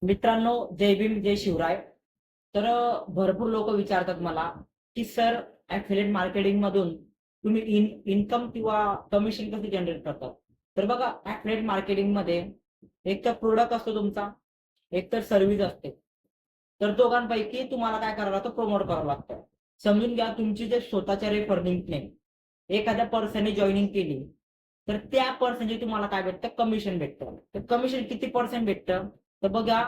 मित्रांनो, जय भीम जय शिवराय. तर भरपूर लोक विचारतात मला की सर, ऍफिलिएट मार्केटिंग मधून तुम्ही इन्कम किंवा कमिशन कसे जनरेट करतात. तर बघा, ऍफिलिएट मार्केटिंग मध्ये एक तर प्रोडक्ट असतो तुमचा, एक तर सर्व्हिस असते. तर दोघांपैकी तुम्हाला काय करावं लागतं, प्रमोट करावं लागतं. समजून घ्या, तुमची जे स्वतःच्या रेफरन्सने एखाद्या पर्सनने जॉईनिंग केली, तर त्या पर्सनचे तुम्हाला काय भेटतं, कमिशन भेटतं. तर कमिशन किती पर्सेंट भेटतं, तर बघा,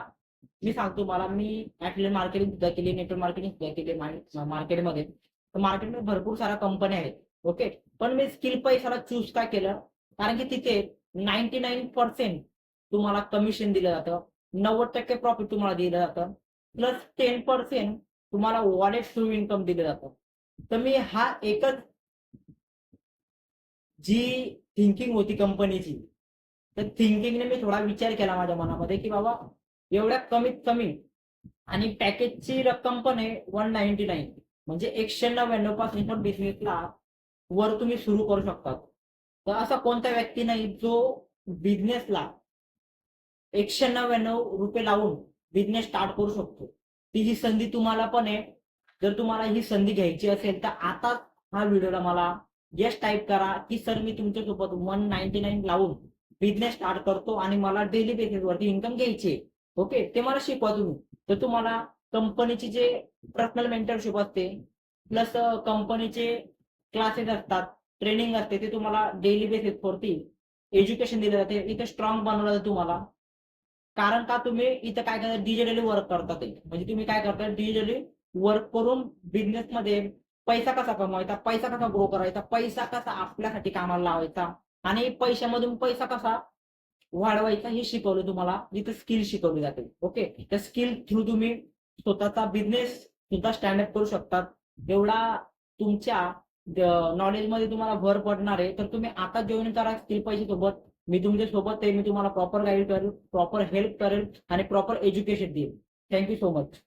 मी सांगतो. मला मी ऍफिलिएट मार्केटिंग सुद्धा केली, नेटवर्क मार्केटिंग सुद्धा केली मार्केटमध्ये. तर मार्केटमध्ये भरपूर साऱ्या कंपन्या आहेत. ओके. पण मी स्किल पैशाला चूज काय केलं, कारण की तिथे 99% तुम्हाला कमिशन दिलं जातं, 90% प्रॉफिट तुम्हाला दिलं जातं, प्लस 10% तुम्हाला वॉलेट थ्रू इन्कम दिलं जातं. तर मी हा एकच जी थिंकिंग होती कंपनीची, तर थिंकिंगने मी थोडा विचार केला माझ्या मनामध्ये की बाबा, एवढ्या कमीत कमी आणि पॅकेजची रक्कम पण आहे 199, म्हणजे 199 पासून पण बिझनेसला वर तुम्ही सुरू करू शकता. तर असा कोणता व्यक्ती नाही जो बिझनेसला 199 रुपये लावून बिझनेस स्टार्ट करू शकतो. ती ही संधी तुम्हाला पण आहे. जर तुम्हाला ही संधी घ्यायची असेल तर आता हा व्हिडिओला मला येस टाईप करा की सर, मी तुमच्यासोबत 199 लावून बिझनेस स्टार्ट करतो आणि मला डेली बेसिसवरती इन्कम घ्यायची. ओके, ते मला शिकवा तुम्ही. तर तुम्हाला कंपनीची जे पर्सनल मेंटरशिप असते, प्लस कंपनीचे क्लासेस असतात, ट्रेनिंग असते, ते तुम्हाला डेली बेसिसवरती एज्युकेशन दिलं जाते. इथे स्ट्रॉंग बनवलं जातं तुम्हाला. कारण का, तुम्ही इथं काय करता, डिजिटली वर्क करता. ते म्हणजे तुम्ही काय करता, डिजिटली वर्क करून बिझनेसमध्ये पैसा कसा कमवायचा, पैसा कसा ग्रो करायचा, पैसा कसा आपल्यासाठी कामाला लावायचा आणि पैशामधून पैसा कसा वाढवायचा हे शिकवलं तुम्हाला. जिथे स्किल शिकवली जाते. ओके. त्या स्किल थ्रू तुम्ही स्वतःचा बिझनेस सुद्धा स्टँडअप करू शकतात. एवढा तुमच्या नॉलेजमध्ये तुम्हाला भर पडणार आहे. तर तुम्ही आता जॉईन करा स्किल पैसे सोबत. मी तुमच्या सोबत आहे. मी तुम्हाला प्रॉपर गाईड करेल, प्रॉपर हेल्प करेल आणि प्रॉपर एज्युकेशन देईल. Thank you so much.